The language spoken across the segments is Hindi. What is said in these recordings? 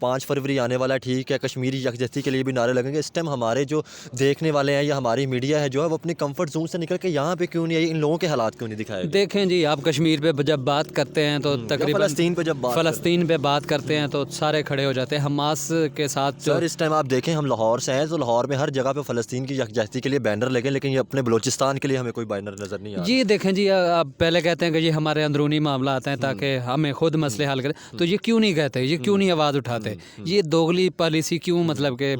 5 फरवरी आने वाला है, ठीक है, कश्मीरी यकजहती के लिए भी नारे लगेंगे। इस टाइम हमारे जो देखने वाले हैं या हमारी मीडिया है जो है वो अपनी कंफर्ट जोन से निकल के यहाँ पे क्यों नहीं आई, इन लोगों के हालात क्यों नहीं दिखाए गए? देखें जी, आप कश्मीर पे जब बात करते हैं तो या तकरीबन फ़लस्तीन पे जब बात फ़लस्तीन पे बात करते हैं तो सारे खड़े हो जाते हैं हमास के साथ। जो सर इस टाइम आप देखें, हम लाहौर से हैं तो लाहौर में हर जगह पे फ़लस्तीन की यकजहती के लिए बैनर लगे, लेकिन ये अपने बलूचिस्तान के लिए हमें कोई बैनर नज़र नहीं आ रहा। जी देखें जी, आप पहले कहते हैं कि जी हमारे अंदरूनी मामला आते हैं ताकि हमें खुद मसले हल करें, तो ये क्यों नहीं कहते, ये क्यों नहीं आवाज़ उठाते? ये दोगली पॉलिसी क्यों मतलब कि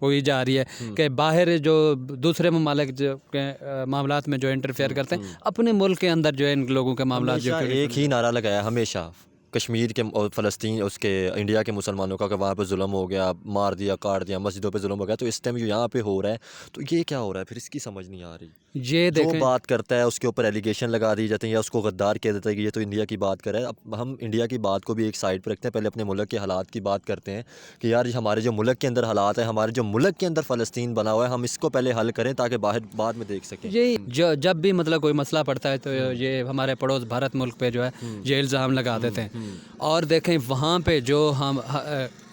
हुई जा रही है कि बाहर जो दूसरे ममालिक जो के मामलात में जो इंटरफेयर करते हैं, अपने मुल्क के अंदर जो है इन लोगों के मामलात जो हमेशा एक ही नारा लगाया, हमेशा कश्मीर के और फ़लस्तीन उसके इंडिया के मुसलमानों का कि वहाँ पे जुल्म हो गया, मार दिया, काट दिया, मस्जिदों पे जुल्म हो गया। तो इस टाइम जो यहाँ पे हो रहा है, तो ये क्या हो रहा है फिर, इसकी समझ नहीं आ रही। ये जो देखें बात करता है उसके ऊपर एलिगेशन लगा दी जाते हैं या उसको गद्दार कह देता है कि ये तो इंडिया की बात कर रहा है। अब हम इंडिया की बात को भी एक साइड पर रखते हैं, पहले अपने मुल्क के हालात की बात करते हैं कि यार हमारे जो मुल्क के अंदर हालात है, हमारे जो मुल्क के अंदर फ़लस्तीन बना हुआ है, हम इसको पहले हल करें ताकि बाहर बाद में देख सकें। यही जब भी मतलब कोई मसला पड़ता है तो ये हमारे पड़ोस भारत मुल्क पे जो है ये इल्ज़ाम लगा देते हैं। और देखें वहाँ पे जो हम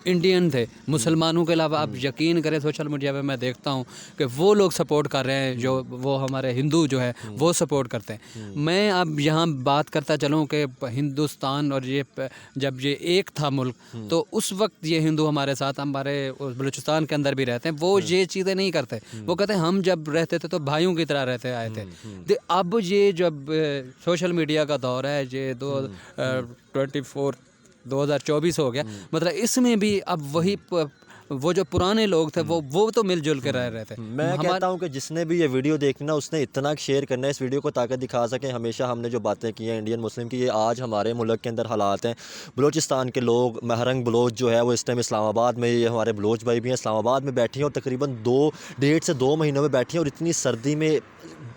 इंडियन थे, मुसलमानों के अलावा, आप यकीन करें सोशल मीडिया पे मैं देखता हूँ कि वो लोग सपोर्ट कर रहे हैं, जो वो हमारे हिंदू जो है वो सपोर्ट करते हैं। मैं अब यहाँ बात करता चलूँ कि हिंदुस्तान और ये जब ये एक था मुल्क, तो उस वक्त ये हिंदू हमारे साथ हमारे बलूचिस्तान के अंदर भी रहते हैं, वो ये चीज़ें नहीं करते। वो कहते हैं हम जब रहते थे तो भाइयों की तरह रहते आए थे। अब ये जब सोशल मीडिया का दौर है, ये 2024 हो गया, मतलब इसमें भी अब वही वो जो पुराने लोग थे वो तो मिलजुल के रह रहे थे। मैं कहता हूँ कि जिसने भी ये वीडियो देखनी ना, उसने इतना शेयर करना है इस वीडियो को ताकि दिखा सके हमेशा हमने जो बातें की हैं इंडियन मुस्लिम की, ये आज हमारे मुल्क के अंदर हालात हैं। बलूचिस्तान के लोग, महरंग बलोच जो है वो इस टाइम इस्लामाबाद में, ये हमारे बलोच भाई भी हैं, इस्लामाबाद में बैठी हैं और तकरीबन 1.5 से 2 महीनों में बैठी हैं, और इतनी सर्दी में,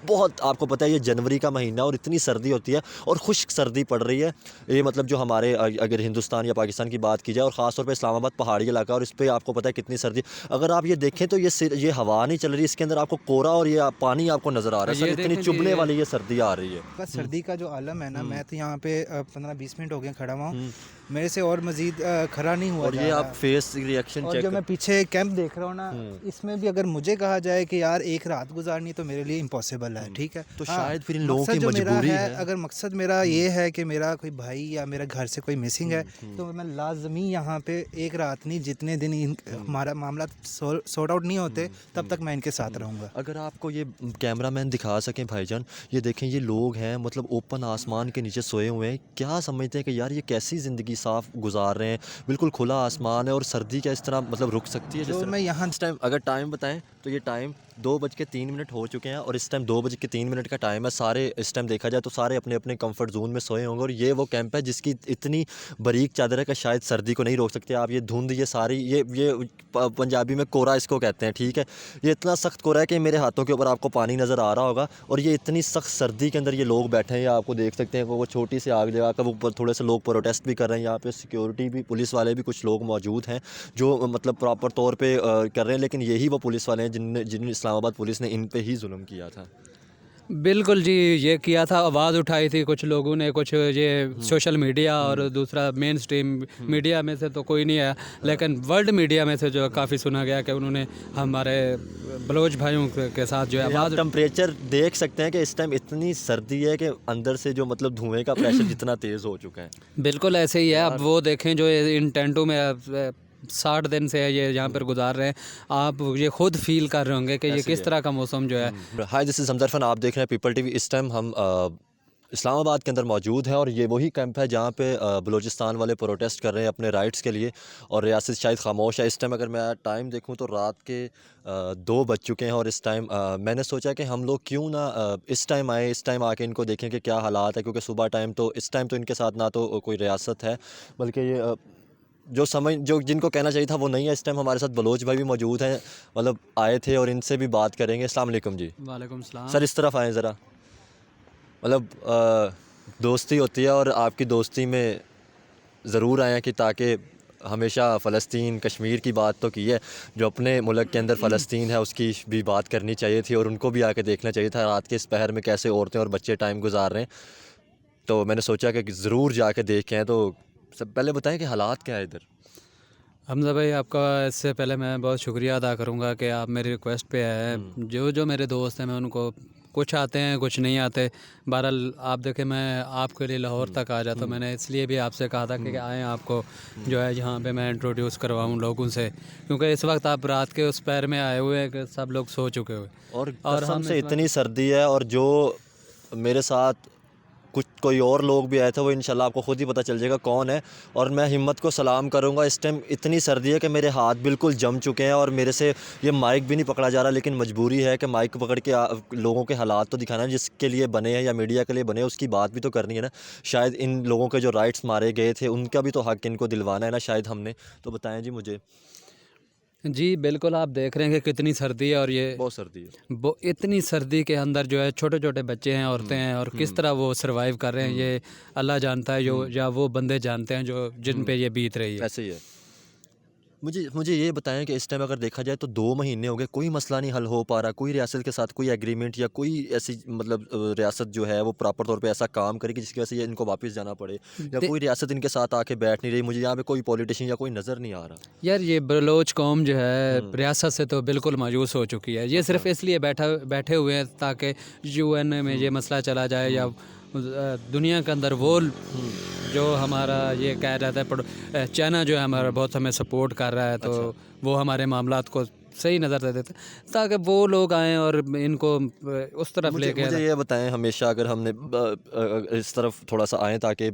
बहुत आपको पता है ये जनवरी का महीना और इतनी सर्दी होती है और खुश्क सर्दी पड़ रही है। ये मतलब जो हमारे अगर हिंदुस्तान या पाकिस्तान की बात की जाए और ख़ास तौर पे इस्लामाबाद पहाड़ी इलाका, और इस पे आपको पता है कितनी सर्दी। अगर आप ये देखें तो ये हवा नहीं चल रही, इसके अंदर आपको कोहरा और ये पानी आपको नज़र आ रहा है। सर इतनी चुभने वाली ये सर्दी आ रही है। बस सर्दी का जो आलम है ना, मैं तो यहाँ पे 15-20 मिनट हो गए खड़ा हुआ हूँ, मेरे से और मज़ीद खड़ा नहीं हुआ। और ये आप फेस रिएक्शन और चेक जो मैं पीछे कैंप देख रहा हूँ ना, इसमें भी अगर मुझे कहा जाए कि यार एक रात गुजारनी तो मेरे लिए इम्पॉसिबल है, ठीक है। तो शायद फिर इन लोगों मकसद की जो मेरा मजबूरी है, है। अगर मकसद मेरा ये है कि मेरा कोई भाई या मेरा घर से कोई मिसिंग है, तो मैं लाजमी यहाँ पे एक रात नहीं, जितने दिन हमारा मामला सॉर्ट आउट नहीं होते तब तक मैं इनके साथ रहूँगा। अगर आपको ये कैमरामैन दिखा सकें भाईजान, ये देखें ये लोग हैं मतलब ओपन आसमान के नीचे सोए हुए हैं। क्या समझते हैं कि यार ये कैसी ज़िंदगी साफ गुजार रहे हैं, बिल्कुल खुला आसमान है और सर्दी क्या इस तरह मतलब रुक सकती है जिस जो तरह? मैं यहाँ इस टाइम अगर टाइम बताएं तो ये टाइम 2:03 हो चुके हैं और इस टाइम 2:03 का टाइम है। सारे इस टाइम देखा जाए तो सारे अपने अपने कंफर्ट जोन में सोए होंगे और ये वो कैंप है जिसकी इतनी बारीक चादर है कि शायद सर्दी को नहीं रोक सकते आप। ये धुंध, ये सारी ये पंजाबी में कोहरा इसको कहते हैं, ठीक है। ये इतना सख्त कोहरा है कि मेरे हाथों के ऊपर आपको पानी नज़र आ रहा होगा और ये इतनी सख्त सर्दी के अंदर ये लोग बैठे हैं। आप देख सकते हैं वो छोटी सी आग जगा कर वो ऊपर थोड़े से लोग प्रोटेस्ट भी कर रहे हैं। यहाँ पे सिक्योरिटी भी, पुलिस वाले भी कुछ लोग मौजूद हैं जो मतलब प्रॉपर तौर पे कर रहे हैं, लेकिन यही वो पुलिस वाले हैं जिन इस्लामाबाद पुलिस ने इन पे ही जुल्म किया था। बिल्कुल जी, ये किया था, आवाज़ उठाई थी कुछ लोगों ने, कुछ ये सोशल मीडिया और दूसरा मेन स्ट्रीम मीडिया में से तो कोई नहीं आया, लेकिन वर्ल्ड मीडिया में से जो काफ़ी सुना गया कि उन्होंने हमारे बलोच भाइयों के साथ जो है आवाज़। टेम्परेचर देख सकते हैं कि इस टाइम इतनी सर्दी है कि अंदर से जो मतलब धुएं का प्रेशर जितना तेज़ हो चुका है। बिल्कुल ऐसे ही है। अब वो देखें जो इन टेंटों में 60 दिन से ये यहाँ पर गुजार रहे हैं, आप ये खुद फील कर रहे होंगे कि ये किस तरह का मौसम जो है। हाय, दिस इज़ हमज़र फन, आप देख रहे हैं पीपल टीवी। इस टाइम हम इस्लामाबाद के अंदर मौजूद हैं और ये वही कैंप है जहाँ पे बलूचिस्तान वाले प्रोटेस्ट कर रहे हैं अपने राइट्स के लिए और रियासत शायद खामोश है। इस टाइम अगर मैं टाइम देखूँ तो रात के 2 बज चुके हैं और इस टाइम मैंने सोचा कि हम लोग क्यों ना इस टाइम आए, इस टाइम आके इनको देखें कि क्या हालात है, क्योंकि सुबह टाइम तो इस टाइम तो इनके साथ ना तो कोई रियासत है बल्कि ये जो जिनको कहना चाहिए था वो नहीं है। इस टाइम हमारे साथ बलोच भाई भी मौजूद हैं, मतलब आए थे और इनसे भी बात करेंगे। अस्सलाम वालेकुम जी। वालेकुम सलाम। सर इस तरफ आएँ ज़रा, मतलब दोस्ती होती है और आपकी दोस्ती में ज़रूर आए हैं कि ताकि हमेशा फ़लस्तीन कश्मीर की बात तो की है, जो अपने मुल्क के अंदर फ़लस्तीन है उसकी भी बात करनी चाहिए थी और उनको भी आके देखना चाहिए था रात के इस पहर में कैसे औरतें और बच्चे टाइम गुजार रहे हैं। तो मैंने सोचा कि ज़रूर जाके देख के आएँ। तो सब पहले बताएं कि हालात क्या है इधर? हमजा भाई, आपका इससे पहले मैं बहुत शुक्रिया अदा करूंगा कि आप मेरी रिक्वेस्ट पे आए। जो जो मेरे दोस्त हैं मैं उनको, कुछ आते हैं कुछ नहीं आते। बहरहाल आप देखें, मैं आपके लिए लाहौर तक आ जाता, मैंने इसलिए भी आपसे कहा था कि आएँ, आपको जो है यहाँ पे मैं इंट्रोड्यूस करवाऊँ लोगों से, क्योंकि इस वक्त आप रात के उस पैर में आए हुए हैं कि सब लोग सो चुके हुए। और और कसम हम से इस वक्त इतनी सर्दी है, और जो मेरे साथ कुछ कोई और लोग भी आए थे वो इंशाल्लाह आपको ख़ुद ही पता चल जाएगा कौन है। और मैं हिम्मत को सलाम करूंगा। इस टाइम इतनी सर्दी है कि मेरे हाथ बिल्कुल जम चुके हैं और मेरे से ये माइक भी नहीं पकड़ा जा रहा, लेकिन मजबूरी है कि माइक पकड़ के लोगों के हालात तो दिखाना है जिसके लिए बने हैं या मीडिया के लिए बने हैं, उसकी बात भी तो करनी है ना। शायद इन लोगों के जो राइट्स मारे गए थे उनका भी तो हक़ इनको दिलवाना है ना, शायद हमने। तो बताएं जी मुझे। जी बिल्कुल, आप देख रहे हैं कि कितनी सर्दी है, और ये बहुत सर्दी है। वो इतनी सर्दी के अंदर जो है छोटे छोटे बच्चे हैं, औरतें हैं, और किस तरह वो सरवाइव कर रहे हैं ये अल्लाह जानता है, जो या वो बंदे जानते हैं जो जिन पे ये बीत रही है। ऐसे ही है। मुझे ये बताएं कि इस टाइम अगर देखा जाए तो 2 महीने हो गए, कोई मसला नहीं हल हो पा रहा, कोई रियासत के साथ कोई एग्रीमेंट या कोई ऐसी मतलब रियासत जो है वो प्रॉपर तौर पे ऐसा काम करे कि जिसकी वजह से ये इनको वापस जाना पड़े, या दे- कोई रियासत इनके साथ आके बैठ नहीं रही। मुझे यहाँ पे कोई पॉलिटिशियन या कोई नज़र नहीं आ रहा। यार, ये बलोच कौम जो है रियासत से तो बिल्कुल मायूस हो चुकी है। ये सिर्फ इसलिए बैठे हुए हैं ताकि यूएन में ये मसला चला जाए, या दुनिया के अंदर वो जो हमारा ये कह जाता है, चाइना जो है हमारा बहुत हमें सपोर्ट कर रहा है, तो वो हमारे मामलात को सही नज़र दे देते हैं ताकि वो लोग आएँ और इनको उस तरफ लेके मुझे ये बताएं, हमेशा अगर हमने इस तरफ थोड़ा सा आएँ ताकि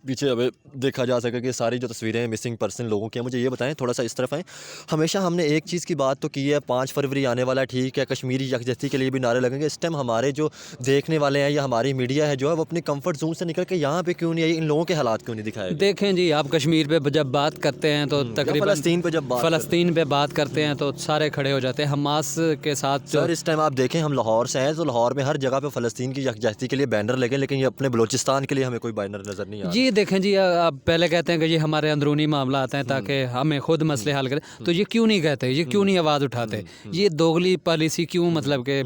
पीछे अब देखा जा सके कि सारी जो तस्वीरें हैं मिसिंग पर्सन लोगों की हैं, मुझे ये बताएं, थोड़ा सा इस तरफ आएँ। हमेशा हमने एक चीज़ की बात तो की है, 5 फरवरी आने वाला है, ठीक है, कश्मीरी यकजहती के लिए भी नारे लगेंगे। इस टाइम हमारे जो देखने वाले हैं या हमारी मीडिया है जो है वो अपनी कंफर्ट जोन से निकल के यहाँ पे क्यों नहीं आई, इन लोगों के हालात क्यों नहीं दिखाए? देखें जी, आप कश्मीर पे जब बात करते हैं तो तकरीबन फ़लस्तीन पे जब बात फ़लस्तीन पे बात करते हैं तो सारे खड़े हो जाते हैं। हमास के साथ जो सर इस टाइम आप देखें, हम लाहौर से हैं तो लाहौर में हर जगह पे फ़लस्तीन की यकजहती के लिए बैनर लगे, लेकिन ये अपने बलूचिस्तान के लिए हमें कोई बैनर नज़र नहीं आ रहा। जी देखें जी, आप पहले कहते हैं कि ये हमारे अंदरूनी मामला आते हैं ताकि हमें खुद मसले हल करें, तो ये क्यों नहीं कहते, ये क्यों नहीं आवाज़ उठाते? ये दोगली पॉलिसी क्यों मतलब कि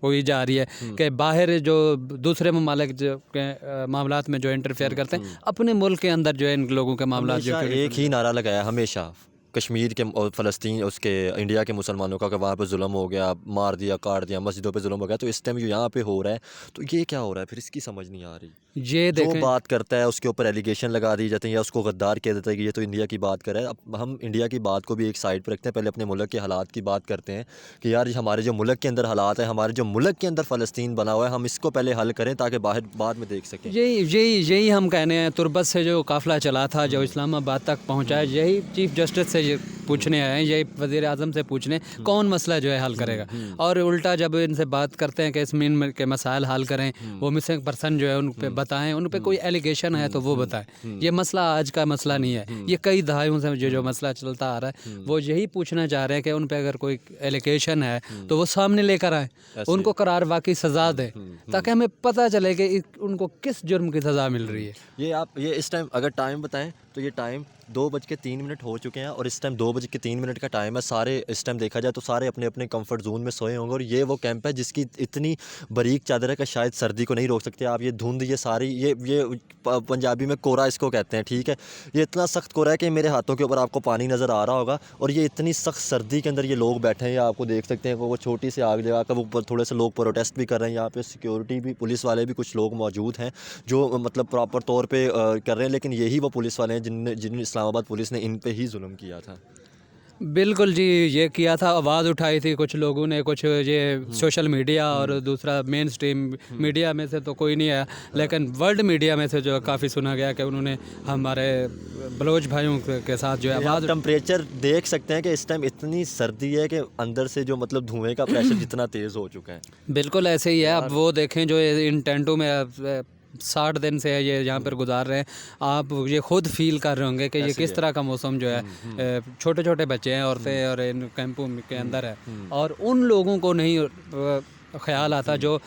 हुई जा रही है कि बाहर जो दूसरे ममालिक जो के मामलात में जो इंटरफेयर करते हैं, अपने मुल्क के अंदर जो है इन लोगों के मामला जो हमेशा एक ही नारा लगाया, हमेशा कश्मीर के और फ़लस्तीन उसके इंडिया के मुसलमानों का, कि वहाँ पे जुल्म हो गया, मार दिया, काट दिया, मस्जिदों पे जुल्म हो गया। तो इस टाइम जो यहाँ पे हो रहा है तो ये क्या हो रहा है फिर, इसकी समझ नहीं आ रही। ये जो देखें, बात करता है उसके ऊपर एलिगेशन लगा दी जाते हैं या उसको गद्दार कह देते हैं कि ये तो इंडिया की बात कर रहा है। अब हम इंडिया की बात को भी एक साइड पर रखते हैं, पहले अपने मुल्क के हालात की बात करते हैं कि यार हमारे जो मुल्क के अंदर हालात है, हमारे जो मुल्क के अंदर फ़लस्तीन बना हुआ है, हम इसको पहले हल करें ताकि बाहर बाद में देख सकें। यही हम कहने हैं। तुर्बत से जो काफ़िला चला था, जो इस्लामाबाद तक पहुँचा है, यही चीफ जस्टिस से ये पूछने आए हैं, यही वज़ीर आज़म से पूछने कौन मसला जो है हल करेगा। और उल्टा जब इनसे बात करते हैं कि इस मीन के मसाइल हल करें, वो मिसिंग पर्सन जो है उन पे बताएं, उन पे कोई एलिगेशन है तो वो बताएं। ये मसला आज का मसला नहीं है, ये कई दहाइयों से जो मसला चलता आ रहा है। वो यही पूछना चाह रहे हैं कि उन पे अगर कोई एलिगेशन है तो वो सामने लेकर आए, उनको करार वाकई सज़ा दें, ताकि हमें पता चले कि उनको किस जुर्म की सज़ा मिल रही है। ये इस टाइम अगर टाइम बताएं तो ये टाइम 2:03 हो चुके हैं, और इस टाइम 2:03 का टाइम है। सारे इस टाइम देखा जाए तो सारे अपने अपने कंफर्ट जोन में सोए होंगे, और ये वो कैंप है जिसकी इतनी बारीक चादर है कि शायद सर्दी को नहीं रोक सकते आप। ये धुंध, ये सारी ये पंजाबी में कोरा इसको कहते हैं, ठीक है। ये इतना सख्त कोरा है कि मेरे हाथों के ऊपर आपको पानी नज़र आ रहा होगा, और ये इतनी सख्त सर्दी के अंदर ये लोग बैठे हैं। आपको देख सकते हैं वो छोटी सी आग जगा कर ऊपर थोड़े से लोग प्रोटेस्ट भी कर रहे हैं। यहाँ पे सिक्योरिटी भी, पुलिस वाले भी कुछ लोग मौजूद हैं जो मतलब प्रॉपर तौर पे कर रहे हैं, लेकिन यही वो पुलिस वाले हैं जिन इस्लामाबाद पुलिस ने इन पे ही जुल्म किया था। बिल्कुल जी, ये किया था, आवाज़ उठाई थी कुछ लोगों ने, कुछ ये सोशल मीडिया और दूसरा मेन स्ट्रीम मीडिया में से तो कोई नहीं आया, लेकिन वर्ल्ड मीडिया में से जो काफ़ी सुना गया कि उन्होंने हमारे बलोच भाइयों के साथ जो है आवाज़। टेम्परेचर देख सकते हैं कि इस टाइम इतनी सर्दी है कि अंदर से जो मतलब धुएं का प्रेशर जितना तेज़ हो चुका है। बिल्कुल ऐसे ही है। अब वो देखें जो इन टेंटों में 60 दिन से ये यहाँ पर गुजार रहे हैं, आप ये खुद फील कर रहे होंगे कि ये किस तरह का मौसम जो है, छोटे छोटे बच्चे हैं, औरतें और इन कैंपों के अंदर है, और उन लोगों को नहीं ख्याल आता जो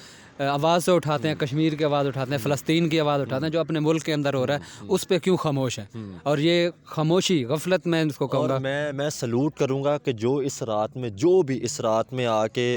आवाज़ से उठाते हैं, कश्मीर की आवाज़ उठाते हैं, फ़लस्तीन की आवाज़ उठाते हैं, जो अपने मुल्क के अंदर हो रहा है उस पर क्यों खामोश है। और ये खामोशी, गफलत मैं इसको कहूँगा। मैं सलूट करूँगा कि जो इस रात में, जो भी इस रात में आके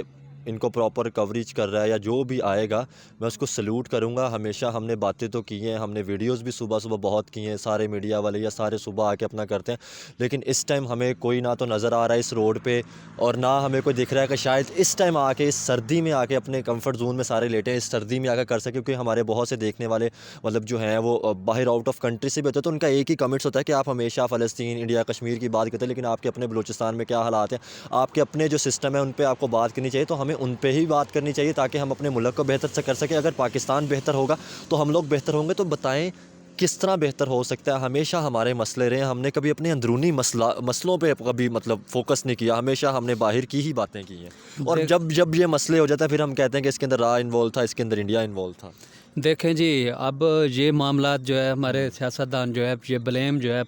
इनको प्रॉपर कवरेज कर रहा है या जो भी आएगा मैं उसको सल्यूट करूँगा। हमेशा हमने बातें तो की हैं, हमने वीडियोस भी सुबह सुबह बहुत की हैं, सारे मीडिया वाले या सारे सुबह आके अपना करते हैं, लेकिन इस टाइम हमें कोई ना तो नज़र आ रहा है इस रोड पे और ना हमें कोई दिख रहा है कि शायद इस टाइम आके इस सर्दी में आके अपने कंफर्ट जोन में सारे लेटे हैं, इस सर्दी में आकर कर सके, क्योंकि हमारे बहुत से देखने वाले मतलब जो हैं वो बाहर आउट ऑफ कंट्री से भी होते हैं, तो उनका एक ही कमेंट्स होता है कि आप हमेशा फ़लस्तीन, इंडिया, कश्मीर की बात करते हैं, लेकिन आपके अपने बलूचिस्तान में क्या हालात हैं, आपके अपने जो सिस्टम है उन पे आपको बात करनी चाहिए। तो हमें उन पे ही बात करनी चाहिए ताकि हम अपने मुल्क को बेहतर से कर सकें। अगर पाकिस्तान बेहतर होगा तो हम लोग बेहतर होंगे, तो बताएं किस तरह बेहतर हो सकता है। हमेशा हमारे मसले रहे, हमने कभी अपने अंदरूनी मसलों पे कभी मतलब फोकस नहीं किया, हमेशा हमने बाहर की ही बातें की हैं। और जब जब ये मसले हो जाता है फिर हम कहते हैं कि इसके अंदर रा इन्वॉल्व था, इसके अंदर इंडिया इन्वॉल्व था। देखें जी, अब ये मामलात जो है हमारे सियासतदान जो है ये ब्लेम जो है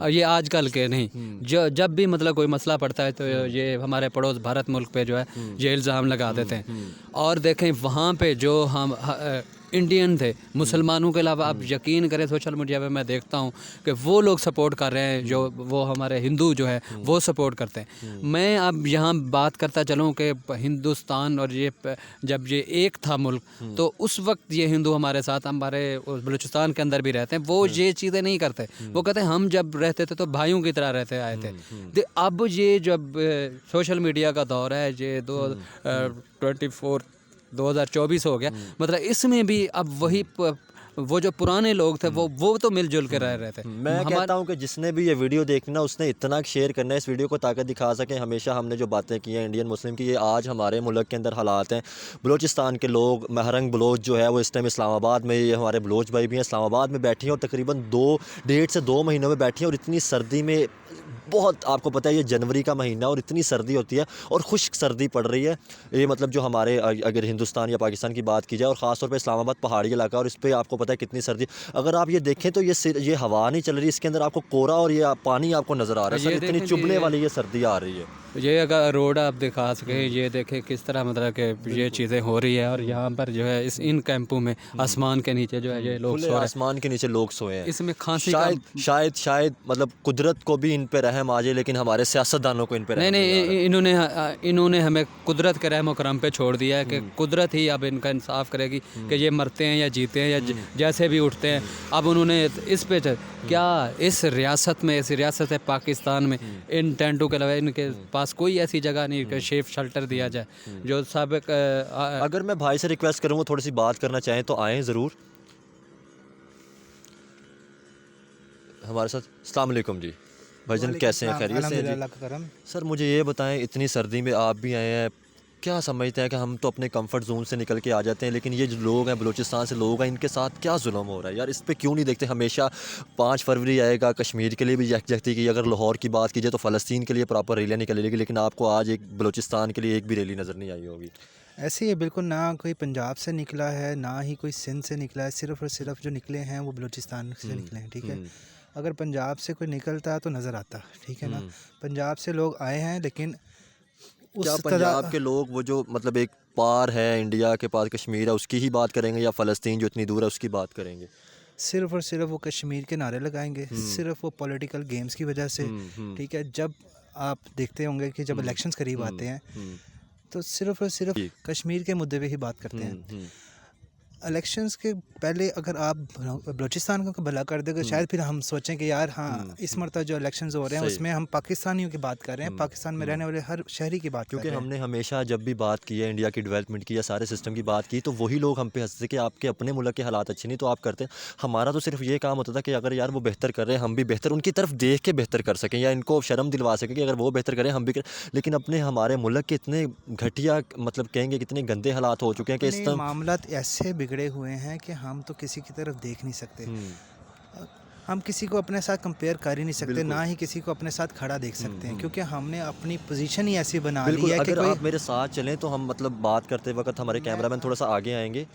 ये आजकल के नहीं, जो जब भी मतलब कोई मसला पड़ता है तो ये हमारे पड़ोस भारत मुल्क पे जो है ये इल्ज़ाम लगा देते हैं। और देखें वहाँ पे जो हम इंडियन थे, मुसलमानों के अलावा आप यकीन करें सोशल मीडिया पे मैं देखता हूँ कि वो लोग सपोर्ट कर रहे हैं, जो वो हमारे हिंदू जो है वो सपोर्ट करते हैं। मैं अब यहाँ बात करता चलूँ कि हिंदुस्तान और ये जब ये एक था मुल्क तो उस वक्त ये हिंदू हमारे साथ हमारे बलूचिस्तान के अंदर भी रहते हैं, वो ये चीज़ें नहीं करते। वो कहते हैं हम जब रहते थे तो भाइयों की तरह रहते आए थे। अब ये जब सोशल मीडिया का दौर है, ये 2024 हो गया, मतलब इसमें भी अब वही वो जो पुराने लोग थे वो तो मिलजुल के रह रहे थे। मैं कहता हूँ कि जिसने भी ये वीडियो देखनी ना उसने इतना शेयर करना है, इस वीडियो को ताकत दिखा सके। हमेशा हमने जो बातें की हैं इंडियन मुस्लिम की, ये आज हमारे मुल्क के अंदर हालात हैं। बलूचिस्तान के लोग, महरंग बलोच जो है वो इस टाइम इस्लामाबाद में, ये हमारे बलोच भाई भी हैं, इस्लामाबाद में बैठी हैं और तकरीबन 1.5 से 2 महीनों में बैठी हैं। और इतनी सर्दी में, बहुत आपको पता है ये जनवरी का महीना और इतनी सर्दी होती है और खुश्क सर्दी पड़ रही है। ये मतलब जो हमारे अगर हिंदुस्तान या पाकिस्तान की बात की जाए और ख़ास तौर पे इस्लामाबाद पहाड़ी इलाका, और इस पे आपको पता है कितनी सर्दी। अगर आप ये देखें तो ये हवा नहीं चल रही, इसके अंदर आपको कोहरा और ये पानी आपको नज़र आ रहा है सर, इतनी चुभने वाली ये सर्दी आ रही है। ये अगर रोड आप दिखा सकें, ये देखें किस तरह मतलब कि ये चीज़ें हो रही है। और यहाँ पर जो है इन कैंपों में आसमान के नीचे जो है ये लोग सो, आसमान के नीचे लोग सोए हैं। इसमें खांसी शायद मतलब कुदरत को भी इन पे रहम आ जाए, लेकिन हमारे सियासतदानों को इन पे रहम नहीं, इन्होंने हमें कुदरत के रहम करम पे छोड़ दिया है कि कुदरत ही अब इनका इंसाफ करेगी कि ये मरते हैं या जीते हैं या जैसे भी उठते हैं। अब उन्होंने इस पे क्या इस रियासत में, इस रियासत पाकिस्तान में इन टेंटों के अलावा इनके पास कोई ऐसी जगह नहीं कि सेफ शेल्टर दिया जाए जो सब। अगर मैं भाई से रिक्वेस्ट करूँ वो थोड़ी सी बात करना चाहें तो आएँ ज़रूर हमारे साथ। अस्सलाम वालेकुम जी भाईजान, कैसे हैं? खैरियत से हैं जी? सर मुझे ये बताएं, इतनी सर्दी में आप भी आए हैं, क्या समझते हैं कि हम तो अपने कंफर्ट जोन से निकल के आ जाते हैं, लेकिन ये जो लोग हैं बलूचिस्तान से लोग हैं, इनके साथ क्या जुल्म हो रहा है यार? इस पे क्यों नहीं देखते? हमेशा 5 फरवरी आएगा कश्मीर के लिए भी यकजहती की, अगर लाहौर की बात की जाए तो फ़लस्तीन के लिए प्रॉपर रैलियाँ निकलेगी, लेकिन आपको आज एक बलूचिस्तान के लिए एक भी रैली नज़र नहीं आई होगी। ऐसे ही है बिल्कुल, ना कोई पंजाब से निकला है ना ही कोई सिंध से निकला है, सिर्फ और सिर्फ जो निकले हैं वो बलूचिस्तान से निकले हैं। ठीक है, अगर पंजाब से कोई निकलता तो नज़र आता, ठीक है ना। पंजाब से लोग आए हैं, लेकिन क्या पंजाब के लोग वो जो मतलब एक पार है इंडिया के पास कश्मीर है उसकी ही बात करेंगे, या फ़लस्तीन जो इतनी दूर है उसकी बात करेंगे? सिर्फ और सिर्फ वो कश्मीर के नारे लगाएंगे, सिर्फ वो पॉलिटिकल गेम्स की वजह से। ठीक है, जब आप देखते होंगे कि जब इलेक्शंस करीब आते हैं तो सिर्फ और सिर्फ कश्मीर के मुद्दे पे ही बात करते हैं। इलेक्शंस के पहले अगर आप बलूचिस्तान को भला कर दें तो शायद फिर हम सोचें कि यार हाँ इस मरतबा जो इलेक्शंस हो रहे हैं उसमें हम पाकिस्तानियों की बात कर रहे हैं, पाकिस्तान में रहने वाले हर शहरी की बात कर रहे हैं। क्योंकि हमने हमेशा जब भी बात की है इंडिया की डेवलपमेंट की या सारे सिस्टम की बात की तो वही लोग हम पे हंसते कि आपके अपने मुल्क के हालात अच्छे नहीं तो आप करते। हमारा तो सिर्फ ये काम होता था कि अगर यार वो बेहतर कर रहे हैं हम भी बेहतर उनकी तरफ देख के बेहतर कर सकें, या इनको शर्म दिलवा सकें कि अगर वो बेहतर करें हम भी करें। लेकिन अपने हमारे मुल्क के इतने घटिया मतलब कहेंगे कितने गंदे हालात हो चुके हैं कि इस तरह मामला ऐसे बिगड़े हुए हैं कि हम तो किसी की तरफ देख नहीं सकते। हम किसी को अपने साथ कंपेयर कर ही नहीं सकते, ना ही किसी को अपने साथ खड़ा देख सकते हैं, क्योंकि हमने अपनी पोजीशन ही ऐसी बना ली है कि अगर आप मेरे साथ चलें तो हम मतलब बात करते वक्त हमारे कैमरामैन थोड़ा सा आगे आएंगे।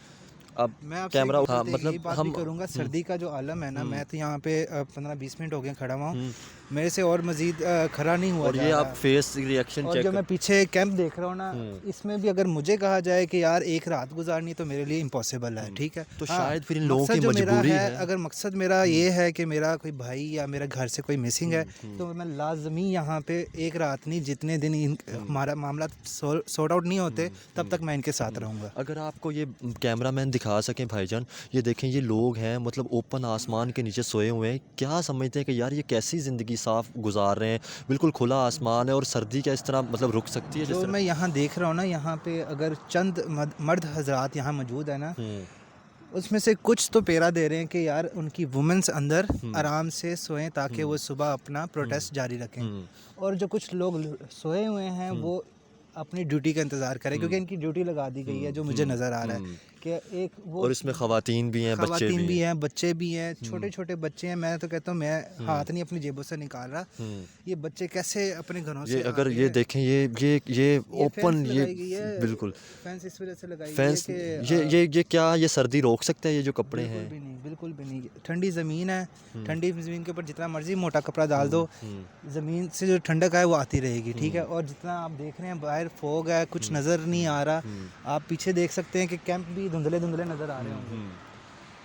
अब मैं कैमरा मतलब हम करूँगा, सर्दी का जो आलम है ना, मैं तो यहाँ पे 15-20 मिनट हो गए खड़ा हुआ हूँ। मेरे से और मज़ीद खरा नहीं हुआ और जा ये रहा। आप फेस रिएक्शन और चेक जो मैं पीछे कैंप देख रहा हूँ ना, इसमें भी अगर मुझे कहा जाए कि यार एक रात गुजारनी तो मेरे लिए इम्पॉसिबल है, ठीक है। तो हाँ, शायद फिर इन लोगों मकसद की जो मेरा मजबूरी है। अगर मकसद मेरा ये है कि मेरा कोई भाई या मेरा घर से कोई मिसिंग है, तो मैं लाजमी यहाँ पे एक रात नहीं, जितने दिन हमारा मामला सॉर्ट आउट नहीं होते तब तक मैं इनके साथ रहूँगा। अगर आपको ये कैमरामैन दिखा सकें भाईजान, ये देखें ये लोग हैं मतलब ओपन आसमान के नीचे सोए हुए हैं, क्या समझते हैं कि यार ये कैसी ज़िंदगी साफ गुजार रहे हैं, बिल्कुल खुला आसमान है और सर्दी क्या इस तरह मतलब रुक सकती है जिस जो तरह? मैं यहाँ देख रहा हूँ ना, यहाँ पे अगर चंद मर्द हजरात यहाँ मौजूद है ना, उसमें से कुछ तो पेरा दे रहे हैं कि यार उनकी वुमेंस अंदर आराम से सोएं ताकि वो सुबह अपना प्रोटेस्ट जारी रखें। और जो कुछ लोग सोए हुए हैं वो अपनी ड्यूटी का इंतज़ार करें, क्योंकि इनकी ड्यूटी लगा दी गई है जो मुझे नज़र आ रहा है कि एक वो और इसमें ख़वातीन भी हैं, बच्चे ख़वातीन भी भी हैं, बच्चे भी हैं, छोटे छोटे बच्चे हैं। मैं तो कहता हूँ मैं हाथ नहीं अपनी जेबों से निकाल रहा, ये बच्चे कैसे अपने घरों से ये अगर आके- ये देखें ये ओपन, फेंस ये लगाई गई है, बिल्कुल फेंस इस वजह से लगाई गई फैंस, है कि ये क्या ये सर्दी रोक सकता है ये जो कपड़े बिल्कुल हैं? भी नहीं, बिल्कुल भी नहीं। ठंडी ज़मीन है, ठंडी ज़मीन के ऊपर जितना मर्जी मोटा कपड़ा डाल दो, ज़मीन से जो ठंडक है वो आती रहेगी, ठीक है। और जितना आप देख रहे हैं बाहर फोग है, कुछ नज़र नहीं आ रहा, आप पीछे देख सकते हैं कि कैंप भी धुंधले धुंधले नज़र आ रहे होंगे।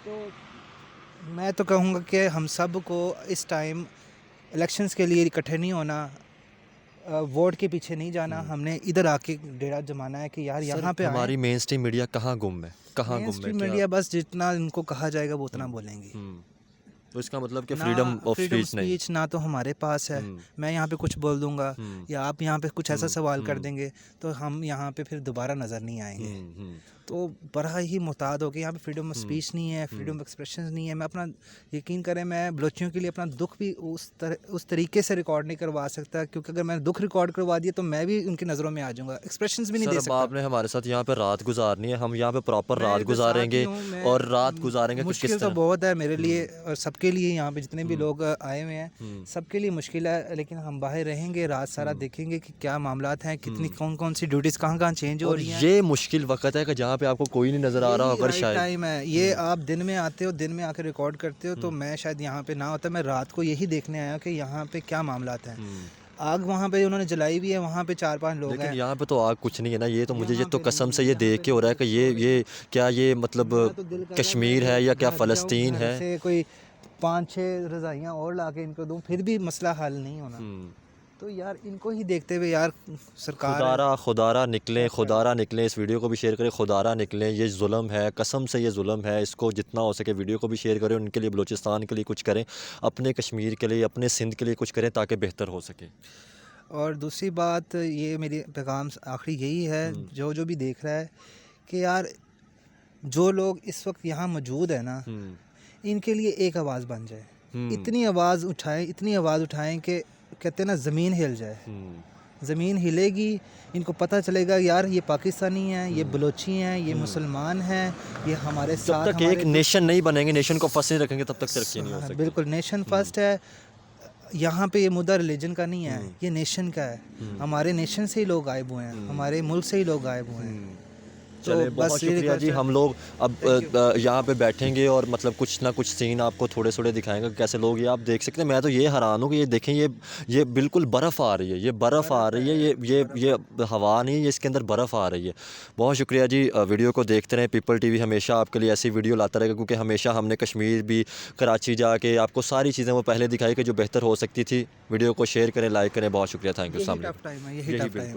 तो मैं तो कहूँगा कि हम सब को इस टाइम इलेक्शंस के लिए इकट्ठे नहीं होना, वोट के पीछे नहीं जाना, हमने इधर आके डेरा जमाना है कि यार यहाँ पे हमारी मेन स्ट्रीम मीडिया कहाँ गुम है, कहाँ गुम है? मीडिया बस जितना इनको कहा जाएगा वो उतना बोलेंगी। तो इसका मतलब कि ना फ्रीडम ऑफ फ्रीडम स्पीच नहीं। स्पीच ना तो हमारे पास है, मैं यहाँ पे कुछ बोल दूंगा या आप यहाँ पे कुछ ऐसा सवाल कर देंगे तो हम यहाँ पे फिर दोबारा नज़र नहीं आएंगे। तो बड़ा ही मुताद हो कि यहाँ पे फ्रीडम ऑफ स्पीच नहीं है, फ्रीडम ऑफ एक्सप्रेशन नहीं है। मैं अपना यकीन करें, मैं बलोचियों के लिए अपना दुख भी उस तरीके से रिकॉर्ड नहीं करवा सकता, क्योंकि अगर मैंने दुख रिकॉर्ड करवा दिया तो मैं भी उनकी नज़रों में आ जाऊँगा, एक्सप्रेशंस भी नहीं दे सर अब सकता। आपने हमारे साथ यहाँ पे रात गुजारनी है, हम यहाँ पे प्रॉपर मैं रात इधर गुजारेंगे साथ ही हूँ, मैं- और रात गुजारेंगे कि मुश्किल किस तो तरह? बहुत है मेरे लिए और सबके लिए, यहाँ पे जितने भी लोग आए हुए हैं सबके लिए मुश्किल है, लेकिन हम बाहर रहेंगे, रात सारा देखेंगे कि क्या मामलात हैं, कितनी कौन कौन सी ड्यूटीज़ कहाँ कहाँ चेंज हो और रही हैं। ये मुश्किल वक्त है कि जहाँ पे आपको कोई नहीं नज़र आ रहा होगा शायद। टाइम है ये, आप दिन में आते हो, दिन में आकर रिकॉर्ड करते हो, तो मैं शायद यहाँ पे ना होता, मैं रात को यही देखने आया कि यहाँ पे क्या मामलात हैं। आग वहाँ पे उन्होंने जलाई भी है, वहाँ पे 4-5 लोग लेकिन हैं। यहाँ पे तो आग कुछ नहीं है ना, ये तो मुझे ये यहाँ तो पे कसम नहीं से है, ये यहाँ देख पे के हो रहा है कि ये क्या ये मतलब मेरा तो दिल कर रहा है कश्मीर मैं है या क्या घर फ़लस्तीन जाऊँ, घर है? से कोई 5-6 रज़ाइयाँ और ला के इनको दूँ, फिर भी मसला हल नहीं होना। तो यार इनको ही देखते हुए यार सरकार खुदारा निकलें, इस वीडियो को भी शेयर करें, खुदारा निकलें, ये जुल्म है, कसम से ये जुल्म है, इसको जितना हो सके वीडियो को भी शेयर करें, उनके लिए, बलूचिस्तान के लिए कुछ करें, अपने कश्मीर के लिए, अपने सिंध के लिए कुछ करें ताकि बेहतर हो सके। और दूसरी बात ये मेरी पैगाम आखिरी यही है, जो भी देख रहा है कि यार जो लोग इस वक्त यहाँ मौजूद है ना, इनके लिए एक आवाज़ बन जाए, इतनी आवाज़ उठाएं कि कहते हैं ना ज़मीन हिल जाए। ज़मीन हिलेगी, इनको पता चलेगा यार ये पाकिस्तानी हैं, ये बलोची हैं, ये मुसलमान हैं, ये हमारे साथ जब तक एक नेशन नहीं बनेंगे, नेशन को फंस नहीं रखेंगे, तब तक तरक्की नहीं हो सकती। बिल्कुल नेशन फर्स्ट है। यहाँ पे ये मुद्दा रिलीजन का नहीं है, ये नेशन का है। हमारे नेशन से ही लोग गायब हुए हैं, हमारे मुल्क से ही लोग गायब हुए हैं। चले बहुत शुक्रिया जी। हम लोग अब यहाँ पे बैठेंगे और मतलब कुछ ना कुछ सीन आपको थोड़े थोड़े दिखाएंगे कैसे लोग, ये आप देख सकते हैं। मैं तो ये हैरान हूँ कि ये देखें, ये बिल्कुल बर्फ़ आ रही है, ये बर्फ़ आ रही है, ये हवा नहीं है, ये इसके अंदर बर्फ़ आ रही है। बहुत शुक्रिया जी। वीडियो को देखते रहें, पीपल टीवी हमेशा आपके लिए ऐसी वीडियो लाता रहेगा, क्योंकि हमेशा हमने कश्मीर भी, कराची जाके आपको सारी चीज़ें वो पहले दिखाई कि जो बेहतर हो सकती थी। वीडियो को शेयर करें, लाइक करें। बहुत शुक्रिया, थैंक यू। यही टफ टाइम है, यही टफ टाइम है।